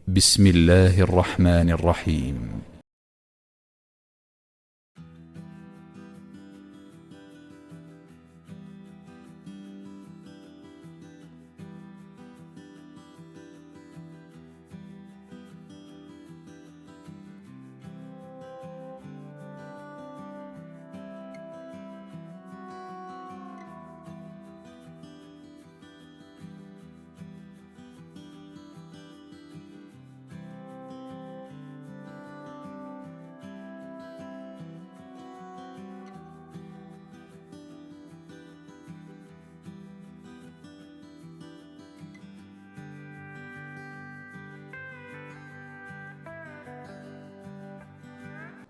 بسم الله الرحمن الرحيم.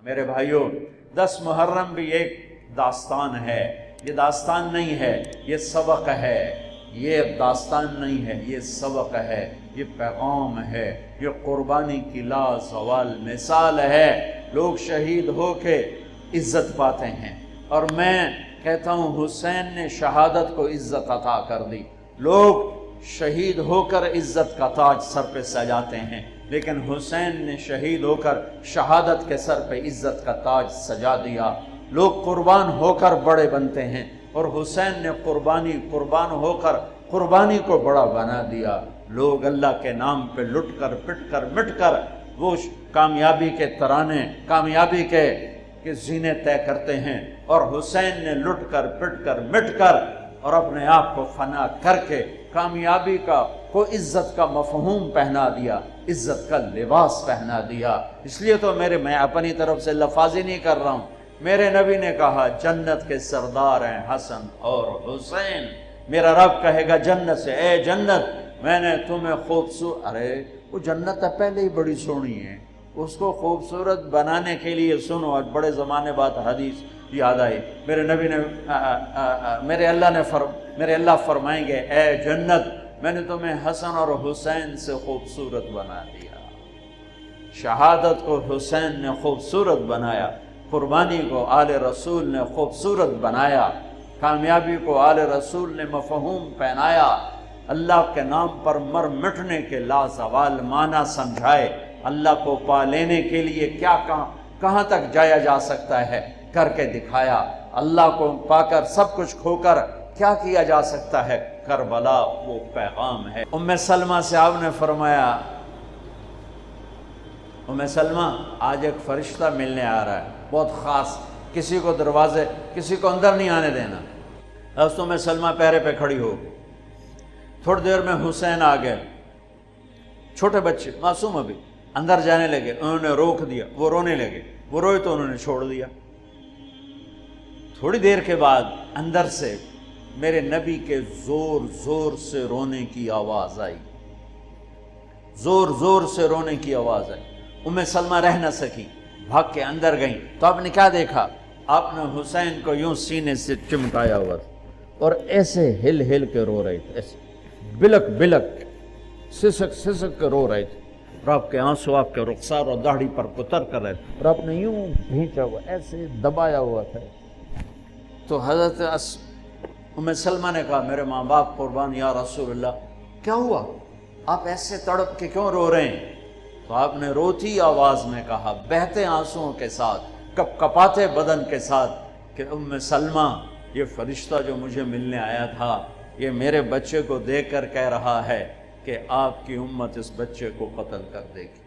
میرے بھائیوں، 10 محرم بھی ایک داستان ہے، یہ داستان نہیں ہے، یہ سبق ہے۔ یہ داستان نہیں ہے، یہ سبق ہے، یہ پیغام ہے، یہ قربانی کی لازوال مثال ہے۔ لوگ شہید ہو کے عزت پاتے ہیں، اور میں کہتا ہوں حسین نے شہادت کو عزت عطا کر دی۔ لوگ شہید ہو کر عزت کا تاج سر پہ سجاتے ہیں، لیکن حسین نے شہید ہو کر شہادت کے سر پہ عزت کا تاج سجا دیا۔ لوگ قربان ہو کر بڑے بنتے ہیں، اور حسین نے قربان ہو کر قربانی کو بڑا بنا دیا۔ لوگ اللہ کے نام پہ لٹ کر پٹ کر مٹ کر وہ کامیابی کے ترانے، کامیابی کے زینے طے کرتے ہیں، اور حسین نے لٹ کر پٹ کر مٹ کر اور اپنے آپ کو فنا کر کے کامیابی کو عزت کا مفہوم پہنا دیا، عزت کا لباس پہنا دیا۔ اس لیے تو میں اپنی طرف سے لفاظی نہیں کر رہا ہوں، میرے نبی نے کہا جنت کے سردار ہیں حسن اور حسین۔ میرا رب کہے گا جنت سے، اے جنت میں نے تمہیں خوبصورت، ارے وہ جنت پہلے ہی بڑی سونی ہے، اس کو خوبصورت بنانے کے لیے سنو۔ اور بڑے زمانے بعد حدیث یاد آئی، میرے نبی نے میرے اللہ فرمائیں گے اے جنت میں نے تمہیں حسن اور حسین سے خوبصورت بنا دیا۔ شہادت کو حسین نے خوبصورت بنایا، قربانی کو آل رسول نے خوبصورت بنایا، کامیابی کو آل رسول نے مفہوم پہنایا، اللہ کے نام پر مر مٹنے کے لازوال معنی سمجھائے، اللہ کو پا لینے کے لیے کیا کہاں تک جایا جا سکتا ہے کر کے دکھایا، اللہ کو پا کر سب کچھ کھو کر کیا کیا جا سکتا ہے، کربلا وہ پیغام ہے۔ ام سلمہ سے آپ نے فرمایا، ام سلمہ آج ایک فرشتہ ملنے آ رہا ہے بہت خاص، کسی کو اندر نہیں آنے دینا۔ اب ام سلمہ پہرے پہ کھڑی ہو گئی، تھوڑی دیر میں حسین آ گئے، چھوٹے بچے معصوم ابھی، اندر جانے لگے، انہوں نے روک دیا، وہ رونے لگے، وہ روئے تو انہوں نے چھوڑ دیا۔ تھوڑی دیر کے بعد اندر سے میرے نبی کے زور زور سے رونے کی آواز آئی، زور زور سے رونے کی آواز آئی۔ ام سلمہ رہ نہ سکی، بھاگ کے اندر گئیں، تو آپ نے کیا دیکھا؟ آپ نے حسین کو یوں سینے سے چمٹایا ہوا تھا اور ایسے ہل ہل کے رو رہے تھے، ایسے بلک بلک سسک سسک کے رو رہے تھے، اور آپ کے آنسو آپ کے رخسار اور داڑھی پر اتر کر رہے تھے، اور آپ نے یوں بھینچا ہوا ایسے دبایا ہوا تھا۔ تو حضرت ام سلمہ نے کہا میرے ماں باپ قربان یا رسول اللہ، کیا ہوا؟ آپ ایسے تڑپ کے کیوں رو رہے ہیں؟ تو آپ نے روتی آواز میں کہا، بہتے آنسوؤں کے ساتھ، کپ کپاتے بدن کے ساتھ، کہ ام سلمہ یہ فرشتہ جو مجھے ملنے آیا تھا یہ میرے بچے کو دیکھ کر کہہ رہا ہے کہ آپ کی امت اس بچے کو قتل کر دے گی،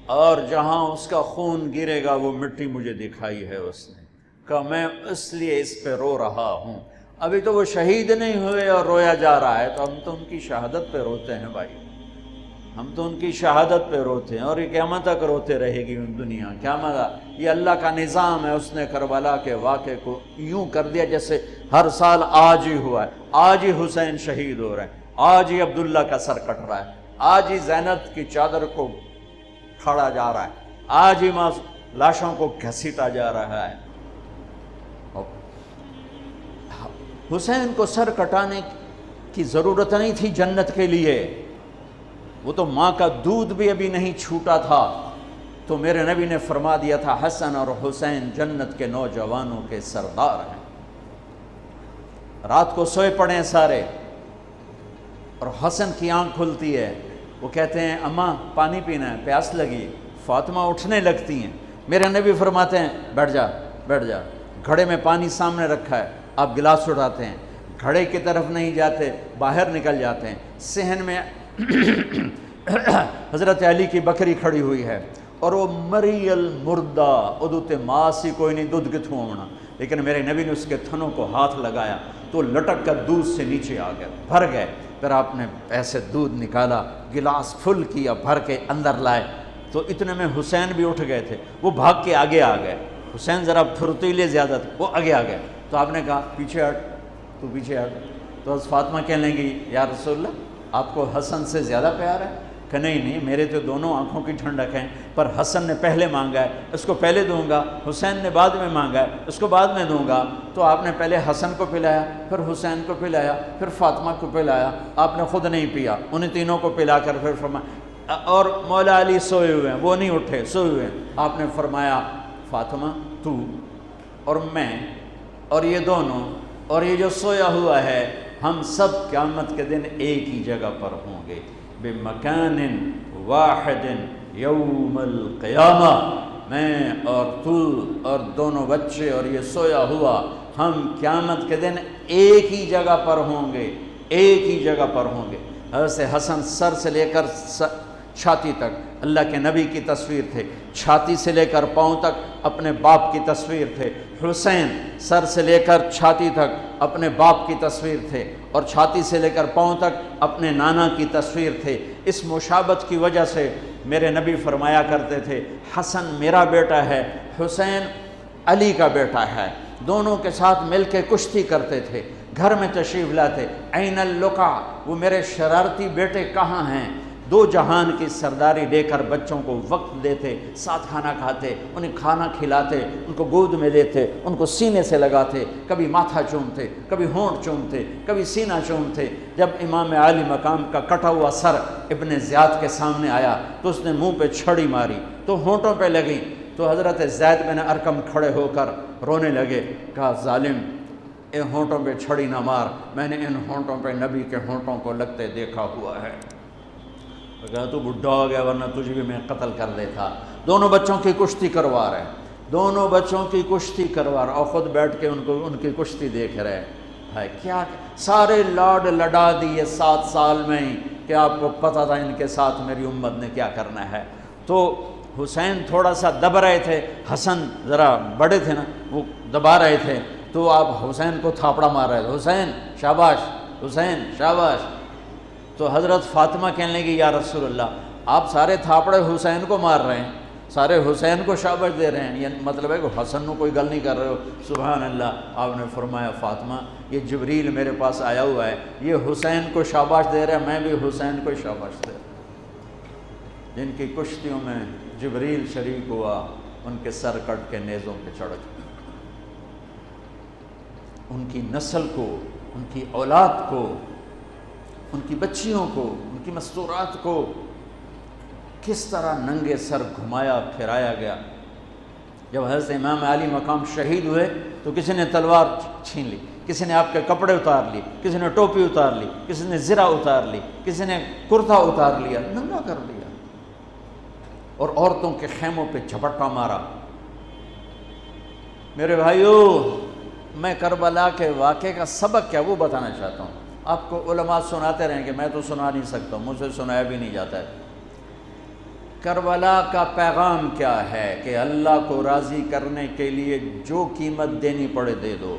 اور جہاں اس کا خون گرے گا وہ مٹی مجھے دکھائی ہے اس نے، کہ میں اس لیے اس پہ رو رہا ہوں۔ ابھی تو وہ شہید نہیں ہوئے اور رویا جا رہا ہے، تو ہم تو ان کی شہادت پہ روتے ہیں بھائی، ہم تو ان کی شہادت پہ روتے ہیں، اور یہ قیامت تک روتے رہے گی دنیا۔ قیامت یہ اللہ کا نظام ہے، اس نے کربلا کے واقعے کو یوں کر دیا جیسے ہر سال آج ہی ہوا ہے، آج ہی حسین شہید ہو رہے ہیں، آج ہی عبداللہ کا سر کٹ رہا ہے، آج ہی زینب کی چادر کو کھاڑا جا رہا ہے، آج ہی لاشوں کو گھسیٹا جا رہا ہے۔ حسین کو سر کٹانے کی ضرورت نہیں تھی جنت کے لیے، وہ تو ماں کا دودھ بھی ابھی نہیں چھوٹا تھا، تو میرے نبی نے فرما دیا تھا حسن اور حسین جنت کے نوجوانوں کے سردار ہیں۔ رات کو سوئے پڑے ہیں سارے، اور حسن کی آنکھ کھلتی ہے، وہ کہتے ہیں اماں پانی پینا ہے، پیاس لگی۔ فاطمہ اٹھنے لگتی ہیں، میرے نبی فرماتے ہیں بیٹھ جا بیٹھ جا، گھڑے میں پانی سامنے رکھا ہے، آپ گلاس اٹھاتے ہیں، گھڑے کی طرف نہیں جاتے، باہر نکل جاتے ہیں۔ صحن میں حضرت علی کی بکری کھڑی ہوئی ہے اور وہ مری المردہ، ادوتے ماسی کوئی نہیں، دودھ کتھوں ہونا، لیکن میرے نبی نے اس کے تھنوں کو ہاتھ لگایا تو لٹک کر دودھ سے نیچے آ گئے، بھر گئے۔ پھر آپ نے ایسے دودھ نکالا، گلاس فل کیا، بھر کے اندر لائے، تو اتنے میں حسین بھی اٹھ گئے تھے، وہ بھاگ کے آگے آ گئے۔ حسین ذرا پھرتیلے زیادہ تھے، وہ آگے آ گئے، تو آپ نے کہا پیچھے ہٹ، تو پیچھے ہٹ۔ تو حضرت فاطمہ کہنے لگی یا رسول اللہ آپ کو حسن سے زیادہ پیار ہے؟ کہ نہیں میرے تو دونوں آنکھوں کی ٹھنڈک ہیں، پر حسن نے پہلے مانگا ہے، اس کو پہلے دوں گا، حسین نے بعد میں مانگا ہے، اس کو بعد میں دوں گا۔ تو آپ نے پہلے حسن کو پلایا، پھر حسین کو پلایا، پھر فاطمہ کو پلایا، آپ نے خود نہیں پیا، انہیں تینوں کو پلا کر پھر فرمایا، اور مولا علی سوئے ہوئے ہیں، وہ نہیں اٹھے، سوئے ہوئے ہیں۔ آپ نے فرمایا فاطمہ تو اور میں اور یہ دونوں اور یہ جو سویا ہوا ہے، ہم سب قیامت کے دن ایک ہی جگہ پر ہوں گے، بمکان واحد یوم القیامہ۔ میں اور تو اور دونوں بچے اور یہ سویا ہوا، ہم قیامت کے دن ایک ہی جگہ پر ہوں گے، ایک ہی جگہ پر ہوں گے۔ حضرت حسن سر سے لے کر چھاتی تک اللہ کے نبی کی تصویر تھے، چھاتی سے لے کر پاؤں تک اپنے باپ کی تصویر تھے۔ حسین سر سے لے کر چھاتی تک اپنے باپ کی تصویر تھے، اور چھاتی سے لے کر پاؤں تک اپنے نانا کی تصویر تھے۔ اس مشابہت کی وجہ سے میرے نبی فرمایا کرتے تھے حسن میرا بیٹا ہے، حسین علی کا بیٹا ہے۔ دونوں کے ساتھ مل کے کشتی کرتے تھے، گھر میں تشریف لاتے، عین اللقا، وہ میرے شرارتی بیٹے کہاں ہیں؟ دو جہان کی سرداری دے کر بچوں کو وقت دیتے، ساتھ کھانا کھاتے، انہیں کھانا کھلاتے، ان کو گود میں لیتے، ان کو سینے سے لگاتے، کبھی ماتھا چومتے، کبھی ہونٹ چومتے، کبھی سینہ چومتے۔ جب امام عالی مقام کا کٹا ہوا سر ابن زیاد کے سامنے آیا تو اس نے منہ پہ چھڑی ماری تو ہونٹوں پہ لگی، تو حضرت زید بن ارقم کھڑے ہو کر رونے لگے، کہا ظالم ان ہونٹوں پہ چھڑی نہ مار، میں نے ان ہونٹوں پہ نبی کے ہونٹوں کو لگتے دیکھا ہوا ہے۔ کہا تو بڈھا ہو گیا ورنہ تجھے بھی میں قتل کر دیتا۔ دونوں بچوں کی کشتی کروا رہے، دونوں بچوں کی کشتی کروا رہے، اور خود بیٹھ کے ان کی کشتی دیکھ رہے ہیں۔ کیا سارے لاڈ لڈا دیے 7 سال میں ہی کہ آپ کو پتہ تھا ان کے ساتھ میری امت نے کیا کرنا ہے۔ تو حسین تھوڑا سا دب رہے تھے، حسن ذرا بڑے تھے نا، وہ دبا رہے تھے، تو آپ حسین کو تھاپڑا مار رہے تھے، حسین شاباش، حسین شاباش۔ تو حضرت فاطمہ کہنے لگی یا رسول اللہ آپ سارے تھاپڑے حسین کو مار رہے ہیں، سارے حسین کو شاباش دے رہے ہیں، یہ مطلب ہے کہ حسن کو کوئی گل نہیں کر رہے ہو؟ سبحان اللہ۔ آپ نے فرمایا فاطمہ یہ جبریل میرے پاس آیا ہوا ہے، یہ حسین کو شاباش دے رہا ہے، میں بھی حسین کو شاباش دے رہا ہوں۔ جن کی کشتیوں میں جبریل شریک ہوا ان کے سر کٹ کے نیزوں پہ چڑھ گئے، ان کی نسل کو، ان کی اولاد کو، ان کی بچیوں کو، ان کی مستورات کو کس طرح ننگے سر گھمایا پھرایا گیا۔ جب حضرت امام علی مقام شہید ہوئے تو کسی نے تلوار چھین لی، کسی نے آپ کے کپڑے اتار لی، کسی نے ٹوپی اتار لی، کسی نے زرہ اتار لی، کسی نے کرتا اتار لیا، ننگا کر لیا، اور عورتوں کے خیموں پہ جھپٹا مارا۔ میرے بھائیو، میں کربلا کے واقعے کا سبق کیا وہ بتانا چاہتا ہوں۔ آپ کو علماء سناتے رہیں گے، میں تو سنا نہیں سکتا، مجھ سے سنایا بھی نہیں جاتا ہے۔ کربلا کا پیغام کیا ہے کہ اللہ کو راضی کرنے کے لیے جو قیمت دینی پڑے دے دو،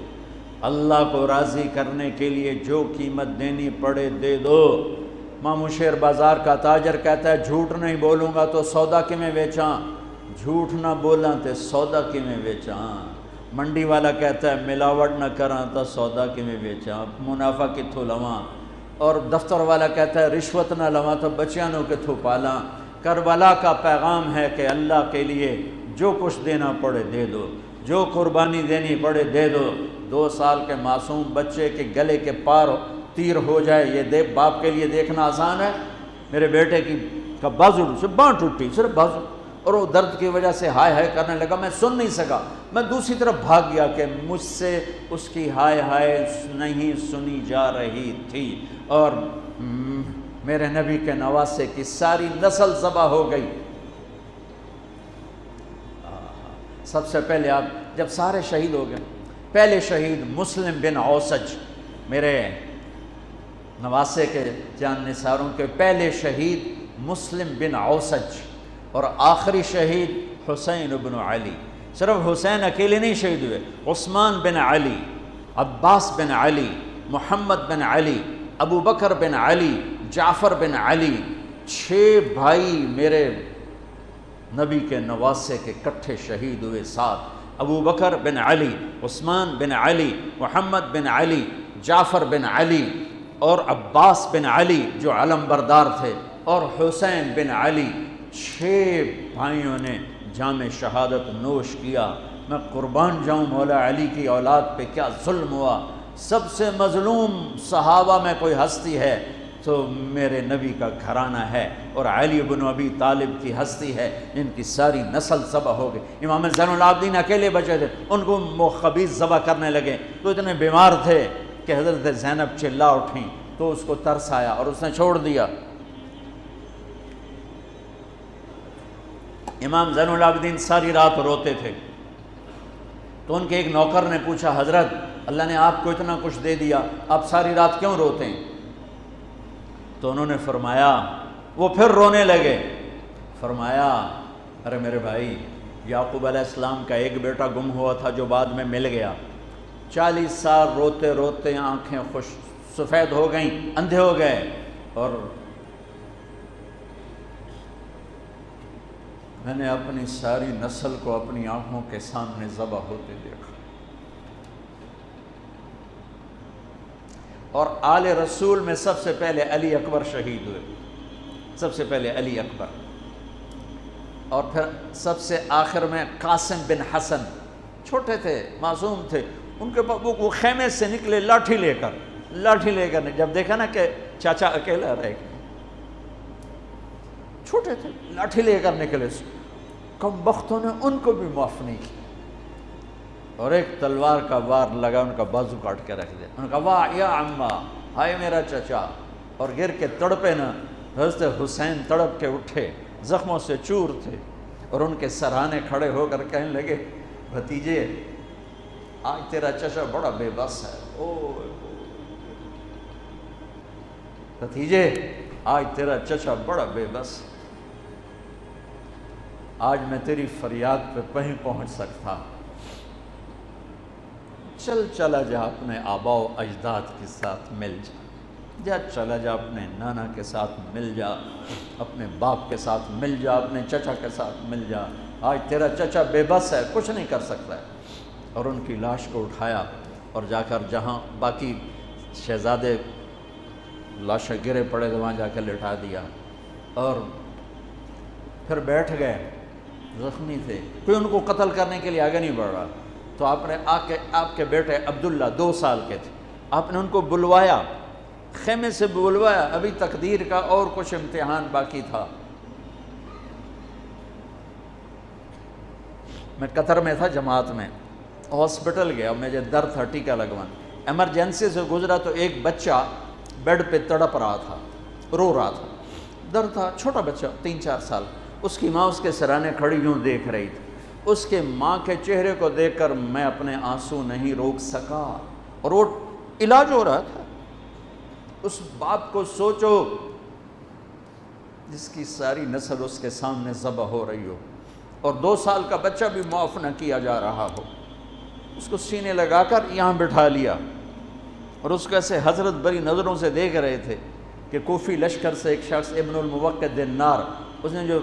اللہ کو راضی کرنے کے لیے جو قیمت دینی پڑے دے دو۔ مامو شیر بازار کا تاجر کہتا ہے جھوٹ نہیں بولوں گا تو سودا کی میں بیچاں، جھوٹ نہ بولاں تے سودا کی میں بیچاں۔ منڈی والا کہتا ہے ملاوٹ نہ کراں تو سودا کی میں بیچاں، منافع کتھوں لواں۔ اور دفتر والا کہتا ہے رشوت نہ لواں تو بچیاں نو کتھوں پالاں۔ کربلا کا پیغام ہے کہ اللہ کے لیے جو کچھ دینا پڑے دے دو، جو قربانی دینی پڑے دے دو۔ 2 سال کے معصوم بچے کے گلے کے پار تیر ہو جائے، یہ باپ کے لیے دیکھنا آسان ہے؟ میرے بیٹے کا بازو سے باں ٹوٹی، صرف بازو، اور وہ درد کی وجہ سے ہائے ہائے کرنے لگا، میں سن نہیں سکا، میں دوسری طرف بھاگ گیا کہ مجھ سے اس کی ہائے ہائے نہیں سنی جا رہی تھی، اور میرے نبی کے نواسے کی ساری نسل ذبح ہو گئی۔ سب سے پہلے آپ جب سارے شہید ہو گئے، پہلے شہید مسلم بن اوسج، میرے نواسے کے جان نثاروں کے پہلے شہید مسلم بن اوسج، اور آخری شہید حسین بن علی۔ صرف حسین اکیلے نہیں شہید ہوئے، عثمان بن علی، عباس بن علی، محمد بن علی، ابو بکر بن علی، جعفر بن علی، 6 بھائی میرے نبی کے نواسے کے کٹھے شہید ہوئے ساتھ۔ ابو بکر بن علی، عثمان بن علی، محمد بن علی، جعفر بن علی، اور عباس بن علی جو علم بردار تھے، اور حسین بن علی۔ 6 بھائیوں نے جام شہادت نوش کیا۔ میں قربان جاؤں مولا علی کی اولاد پہ کیا ظلم ہوا۔ سب سے مظلوم صحابہ میں کوئی ہستی ہے تو میرے نبی کا گھرانہ ہے، اور علی بن ابی طالب کی ہستی ہے جن کی ساری نسل ذبح ہو گئی۔ امام زین العابدین اکیلے بچے تھے، ان کو خبیث ذبح کرنے لگے تو اتنے بیمار تھے کہ حضرت زینب چلا اٹھیں تو اس کو ترس آیا اور اس نے چھوڑ دیا۔ امام زین العابدین ساری رات روتے تھے تو ان کے ایک نوکر نے پوچھا، حضرت اللہ نے آپ کو اتنا کچھ دے دیا، آپ ساری رات کیوں روتے ہیں؟ تو انہوں نے فرمایا، وہ پھر رونے لگے، فرمایا ارے میرے بھائی، یعقوب علیہ السلام کا ایک بیٹا گم ہوا تھا جو بعد میں مل گیا، 40 سال روتے روتے آنکھیں سفید ہو گئیں، اندھے ہو گئے، اور میں نے اپنی ساری نسل کو اپنی آنکھوں کے سامنے ذبح ہوتے دیکھا۔ اور آل رسول میں سب سے پہلے علی اکبر شہید ہوئے، سب سے پہلے علی اکبر، اور پھر سب سے آخر میں قاسم بن حسن، چھوٹے تھے، معصوم تھے، ان کے وہ خیمے سے نکلے لاٹھی لے کر جب دیکھا نا کہ چاچا اکیلا رہ گیا، چھوٹے تھے، لاٹھی لے کر نکلے، کم بختوں نے ان کو بھی معاف نہیں کیا، اور ایک تلوار کا وار لگا، ان کا بازو کاٹ کے رکھ دیا۔ ان کا واہ یا عمہ، ہائے میرا چچا، اور گر کے تڑپے نا، حضرت حسین تڑپ کے اٹھے، زخموں سے چور تھے، اور ان کے سرہانے کھڑے ہو کر کہنے لگے، بھتیجے آج تیرا چچا بڑا بے بس ہے، او بھتیجے آج تیرا چچا بڑا بے بس، آج میں تیری فریاد پہ کہیں پہنچ سکتا، چلا جا اپنے آبا و اجداد کے ساتھ مل جا، چلا جا اپنے نانا کے ساتھ مل جا، اپنے باپ کے ساتھ مل جا، اپنے چچا کے ساتھ مل جا، آج تیرا چچا بے بس ہے، کچھ نہیں کر سکتا ہے۔ اور ان کی لاش کو اٹھایا اور جا کر جہاں باقی شہزادے لاشیں گرے پڑے تو وہاں جا کے لٹا دیا، اور پھر بیٹھ گئے، زخمی تھے، کوئی ان کو قتل کرنے کے لیے آگے نہیں بڑھ رہا، تو آپ نے آپ کے بیٹے عبداللہ 2 سال کے تھے، آپ نے ان کو بلوایا، خیمے سے بلوایا، ابھی تقدیر کا اور کچھ امتحان باقی تھا۔ میں قطر میں تھا جماعت میں، ہاسپٹل گیا، مجھے درد تھا ٹیکا لگوان، ایمرجنسی سے گزرا تو ایک بچہ بیڈ پہ تڑپ رہا تھا، رو رہا تھا، درد تھا، چھوٹا بچہ 3-4 سال، اس کی ماں اس کے سرانے کھڑی یوں دیکھ رہی تھی، اس کے ماں کے چہرے کو دیکھ کر میں اپنے آنسو نہیں روک سکا، اور وہ علاج ہو رہا تھا۔ اس باپ کو سوچو جس کی ساری نسل اس کے سامنے ذبح ہو رہی ہو، اور 2 سال کا بچہ بھی معاف نہ کیا جا رہا ہو، اس کو سینے لگا کر یہاں بٹھا لیا، اور اس کو ایسے حضرت بری نظروں سے دیکھ رہے تھے کہ کوفی لشکر سے ایک شخص ابن الموقد النار، اس نے جو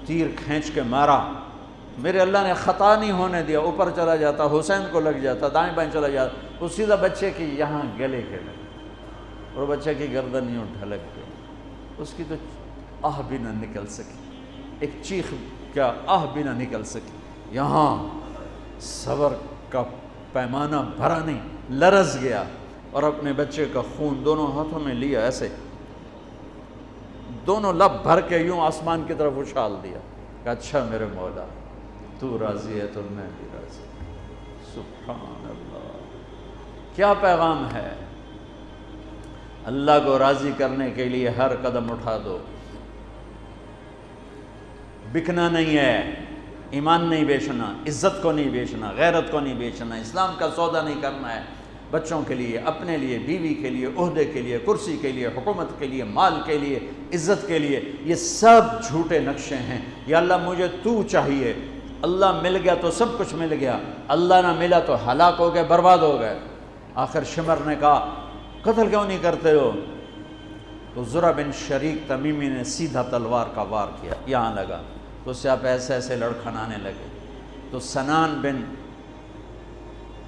تیر کھینچ کے مارا، میرے اللہ نے خطا نہیں ہونے دیا، اوپر چلا جاتا، حسین کو لگ جاتا، دائیں بائیں چلا جاتا، وہ سیدھا بچے کی یہاں گلے کے لگے، اور بچے کی گردن یوں ڈھلک گئی، اس کی تو آہ بھی نہ نکل سکی، ایک چیخ کا آہ بھی نہ نکل سکی، یہاں صبر کا پیمانہ بھرا نہیں، لرز گیا، اور اپنے بچے کا خون دونوں ہاتھوں میں لیا، ایسے دونوں لب بھر کے یوں آسمان کی طرف اچھال دیا کہ اچھا میرے مولا تو راضی ہے تو میں بھی راضی۔ سبحان اللہ، کیا پیغام ہے! اللہ کو راضی کرنے کے لیے ہر قدم اٹھا دو. بکنا نہیں ہے، ایمان نہیں بیچنا، عزت کو نہیں بیچنا، غیرت کو نہیں بیچنا، اسلام کا سودا نہیں کرنا ہے. بچوں کے لیے، اپنے لیے، بیوی کے لیے، عہدے کے لیے، کرسی کے لیے، حکومت کے لیے، مال کے لیے، عزت کے لیے، یہ سب جھوٹے نقشے ہیں. یا اللہ مجھے تو چاہیے. اللہ مل گیا تو سب کچھ مل گیا، اللہ نہ ملا تو ہلاک ہو گئے، برباد ہو گئے. آخر شمر نے کہا قتل کیوں نہیں کرتے ہو؟ تو زرع بن شریک تمیمی نے سیدھا تلوار کا وار کیا، یہاں لگا تو اس سے آپ ایسے ایسے لڑکھنانے لگے. تو سنان بن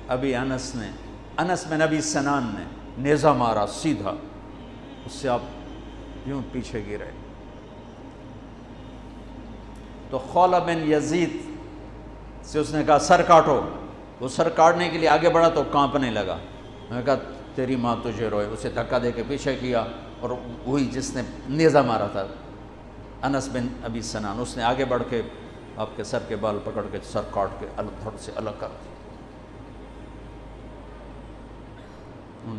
ابی انس بن ابی سنان نے نیزہ مارا سیدھا، اس سے آپ یوں پیچھے گرے. تو خولہ بن یزید سے اس نے کہا سر کاٹو. وہ سر کاٹنے کے لیے آگے بڑھا تو کانپنے لگا. میں نے کہا تیری ماں تجھے روئے. اسے دھکا دے کے پیچھے کیا، اور وہی جس نے نیزہ مارا تھا انس بن ابی سنان، اس نے آگے بڑھ کے آپ کے سر کے بال پکڑ کے سر کاٹ کے دھڑ سے الگ کر دیا.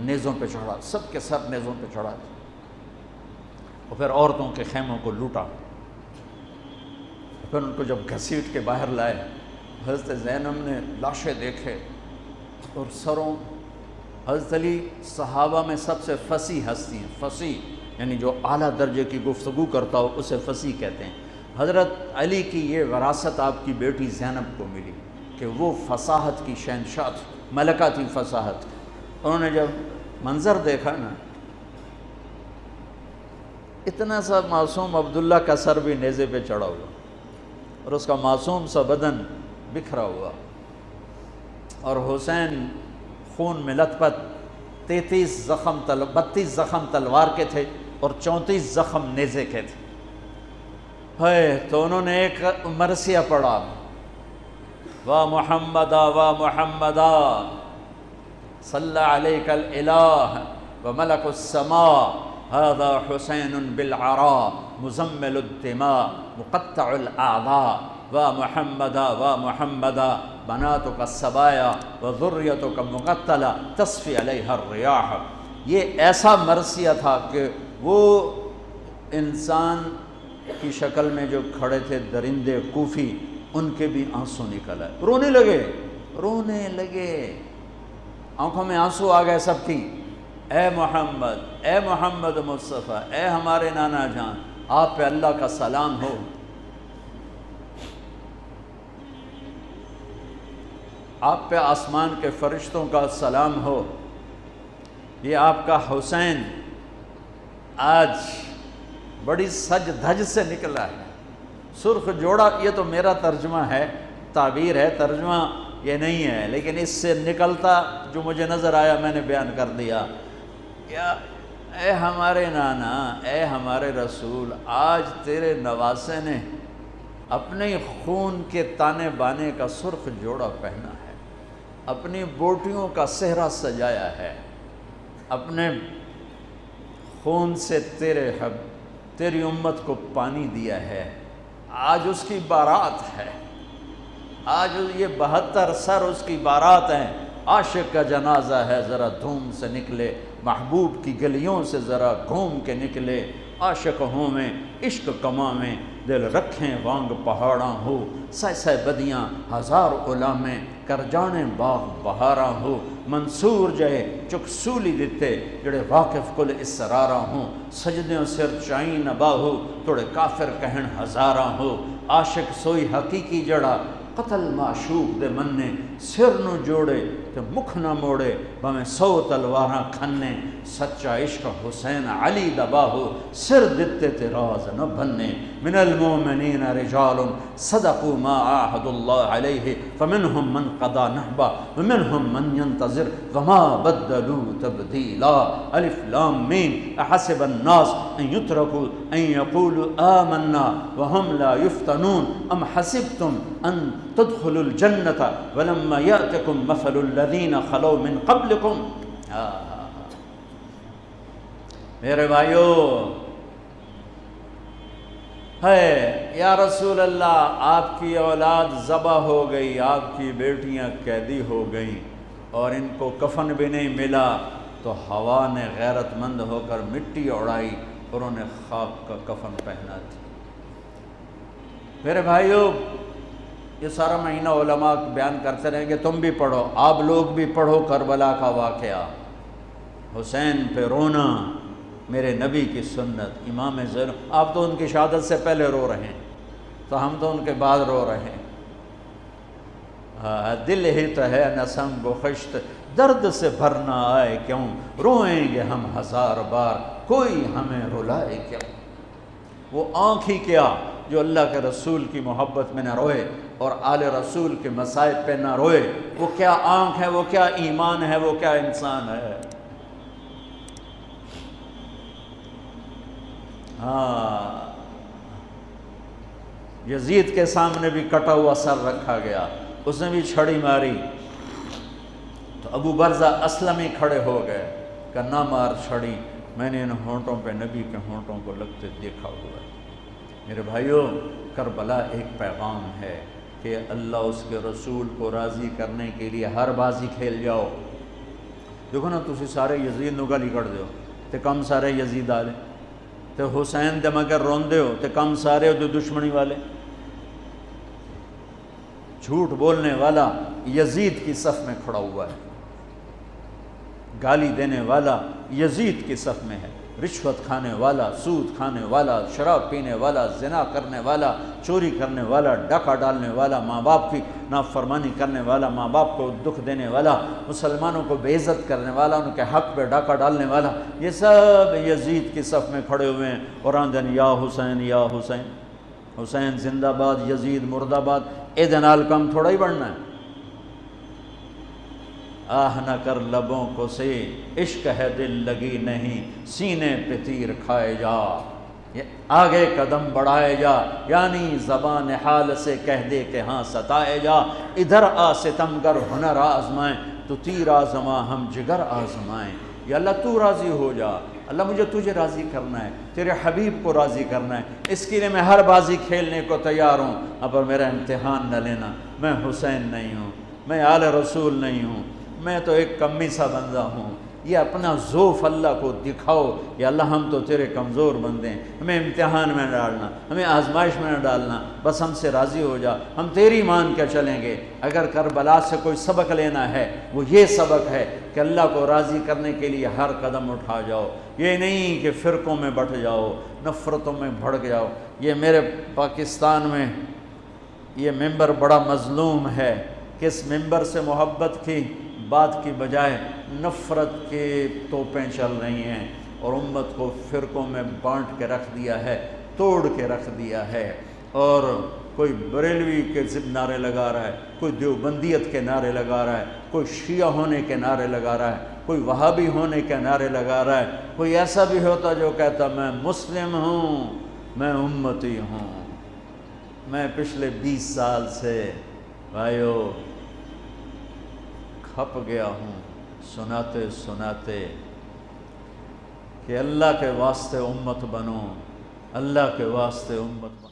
نیزوں پہ چڑھا، سب کے سر نیزوں پہ چڑھا دیا، اور پھر عورتوں کے خیموں کو لوٹا. پھر ان کو جب گھسیٹ کے باہر لائے، حضرت زینب نے لاشیں دیکھے اور سروں. حضرت علی صحابہ میں سب سے فصیح ہستی ہیں. فصیح یعنی جو اعلیٰ درجے کی گفتگو کرتا ہو اسے فصیح کہتے ہیں. حضرت علی کی یہ وراثت آپ کی بیٹی زینب کو ملی کہ وہ فصاحت کی شہنشاہ تھی، ملکہ تھی فصاحت. انہوں نے جب منظر دیکھا نا، اتنا سا معصوم عبداللہ کا سر بھی نیزے پہ چڑھا ہوا اور اس کا معصوم سا بدن بکھرا ہوا، اور حسین خون میں لت پت، 32 زخم تلوار کے تھے اور 34 زخم نیزے کے تھے. تو انہوں نے ایک مرثیہ پڑھا، وا محمدا وا محمدا صلی علیک الالہ وملک السماء هذا حسین بالعراء مزمل الدماء مقطع الاعضاء وا محمدا وا محمدا بناتک السبایا وذریتک مقتلہ تصفی علیہ الریاح. یہ ایسا مرثیہ تھا کہ وہ انسان کی شکل میں جو کھڑے تھے درندے کوفی، ان کے بھی آنسو نکل آئے، رونے لگے، آنکھوں میں آنسو آ گئے سب کی. اے محمد مصطفیٰ، اے ہمارے نانا جان، آپ پہ اللہ کا سلام ہو، آپ پہ آسمان کے فرشتوں کا سلام ہو. یہ آپ کا حسین آج بڑی سج دھج سے نکلا ہے، سرخ جوڑا. یہ تو میرا ترجمہ ہے، تعبیر ہے، ترجمہ یہ نہیں ہے، لیکن اس سے نکلتا جو مجھے نظر آیا میں نے بیان کر دیا. یا اے ہمارے نانا، اے ہمارے رسول، آج تیرے نواسے نے اپنے خون کے تانے بانے کا سرخ جوڑا پہنا ہے، اپنی بوٹیوں کا صحرا سجایا ہے، اپنے خون سے تیری امت کو پانی دیا ہے. آج اس کی بارات ہے، آج یہ 72 سر اس کی بارات ہیں. عاشق کا جنازہ ہے، ذرا دھوم سے نکلے، محبوب کی گلیوں سے ذرا گھوم کے نکلے. عاشق ہوں میں عشق کماں میں، دل رکھیں وانگ پہاڑاں ہو. سہ بدیاں ہزار غلامیں، کر جانے باغ بہاراں ہو. منصور جہے چک سولی دتے، جڑے واقف کل اسراراں ہوں. سجدیوں سر چائیں نبا ہو، توڑے کافر کہن ہزاراں ہو. عاشق سوئی حقیقی جڑا، قتل معشوق دے مننے. سر نو جوڑے تے مکھ نہ موڑے، بھویں 100 تلواراں کھنے. سچا عشق حسین علی دبا ہو، سر دتے تے راز نہ بننے. من المومنین رجال صدقوا ما عاہدوا اللہ علیہ، فمنہم من قضا نحبہ ومنہم من ينتظر وما بدلوا تبدیلا. الف لام میم. احسب الناس ان يتركوا ان يقولوا آمنا وهم لا يفتنون ام حسبتم ان تدخلوا الجنة ولما يأتكم مثل الذين خلوا من قبلكم. میرے بھائیو، ہے یا رسول اللہ، آپ کی اولاد ذبح ہو گئی، آپ کی بیٹیاں قیدی ہو گئیں اور ان کو کفن بھی نہیں ملا، تو ہوا نے غیرت مند ہو کر مٹی اڑائی اور انہیں خاک کا کفن پہنا تھی۔ میرے بھائیو، یہ سارا مہینہ علماء بیان کرتے رہیں گے، تم بھی پڑھو، آپ لوگ بھی پڑھو کربلا کا واقعہ، حسین پہ رونا، میرے نبی کی سنت، امام زین۔ آپ تو ان کی شہادت سے پہلے رو رہے ہیں، تو ہم تو ان کے بعد رو رہے ہیں۔ دل ہی تو ہے نہ سنگ و خشت، درد سے بھرنا آئے کیوں، روئیں گے ہم ہزار بار، کوئی ہمیں رلائے کیوں۔ وہ آنکھ ہی کیا جو اللہ کے رسول کی محبت میں نہ روئے اور آل رسول کے مصائب پہ نہ روئے، وہ کیا آنکھ ہے، وہ کیا ایمان ہے، وہ کیا انسان ہے۔ یزید کے سامنے بھی کٹا ہوا سر رکھا گیا، اس نے بھی چھڑی ماری، تو ابو برزہ اسلمی کھڑے ہو گئے کہ نہ مار چھڑی، میں نے ان ہونٹوں پہ نبی کے ہونٹوں کو لگتے دیکھا ہوا ہے۔ میرے بھائیوں، کربلا ایک پیغام ہے کہ اللہ اس کے رسول کو راضی کرنے کے لیے ہر بازی کھیل جاؤ۔ دیکھو نا، تسی سارے یزید نو گالی کڑ دیو تے کم سارے یزید آلے، تے حسین دے مگر رون دیو تے کم سارے جو دشمنی والے۔ جھوٹ بولنے والا یزید کی صف میں کھڑا ہوا ہے، گالی دینے والا یزید کی صف میں ہے، رشوت کھانے والا، سود کھانے والا، شراب پینے والا، زنا کرنے والا، چوری کرنے والا، ڈاکہ ڈالنے والا، ماں باپ کی نافرمانی کرنے والا، ماں باپ کو دکھ دینے والا، مسلمانوں کو بے عزت کرنے والا، ان کے حق پہ ڈاکہ ڈالنے والا، یہ سب یزید کی صف میں کھڑے ہوئے ہیں اور آندن یا حسین یا حسین، حسین زندہ باد، یزید مرد آباد۔ اے دنال کم تھوڑا ہی بڑھنا ہے۔ آہ نہ کر لبوں کو سے، عشق ہے دل لگی نہیں، سینے پہ تیر کھائے جا، آگے قدم بڑھائے جا، یعنی زبان حال سے کہہ دے کہ ہاں ستائے جا، ادھر آ ستمگر ہنر آزمائیں، تو تیر آزماں ہم جگر آزمائیں۔ یا اللہ تو راضی ہو جا، اللہ مجھے تجھے راضی کرنا ہے، تیرے حبیب کو راضی کرنا ہے، اس کے لیے میں ہر بازی کھیلنے کو تیار ہوں، اب میرا امتحان نہ لینا، میں حسین نہیں ہوں، میں آل رسول نہیں ہوں، میں تو ایک کمی سا بندہ ہوں، یہ اپنا ذوف اللہ کو دکھاؤ، یا اللہ ہم تو تیرے کمزور بندے ہیں، ہمیں امتحان میں نہ ڈالنا، ہمیں آزمائش میں نہ ڈالنا، بس ہم سے راضی ہو جا، ہم تیری مان کے چلیں گے۔ اگر کربلا سے کوئی سبق لینا ہے وہ یہ سبق ہے کہ اللہ کو راضی کرنے کے لیے ہر قدم اٹھا جاؤ، یہ نہیں کہ فرقوں میں بٹ جاؤ، نفرتوں میں بھڑک جاؤ۔ یہ میرے پاکستان میں یہ ممبر بڑا مظلوم ہے کہ اس ممبر سے محبت کی بات کی بجائے نفرت کے توپیں چل رہی ہیں اور امت کو فرقوں میں بانٹ کے رکھ دیا ہے، توڑ کے رکھ دیا ہے، اور کوئی بریلوی کے نعرے لگا رہا ہے، کوئی دیوبندیت کے نعرے لگا رہا ہے، کوئی شیعہ ہونے کے نعرے لگا رہا ہے، کوئی وہابی ہونے کے نعرے لگا رہا ہے، کوئی ایسا بھی ہوتا جو کہتا میں مسلم ہوں، میں امتی ہوں۔ میں پچھلے 20 سال سے بھائیو کھپ گیا ہوں سناتے سناتے کہ اللہ کے واسطے امت بنو، اللہ کے واسطے امت بنو۔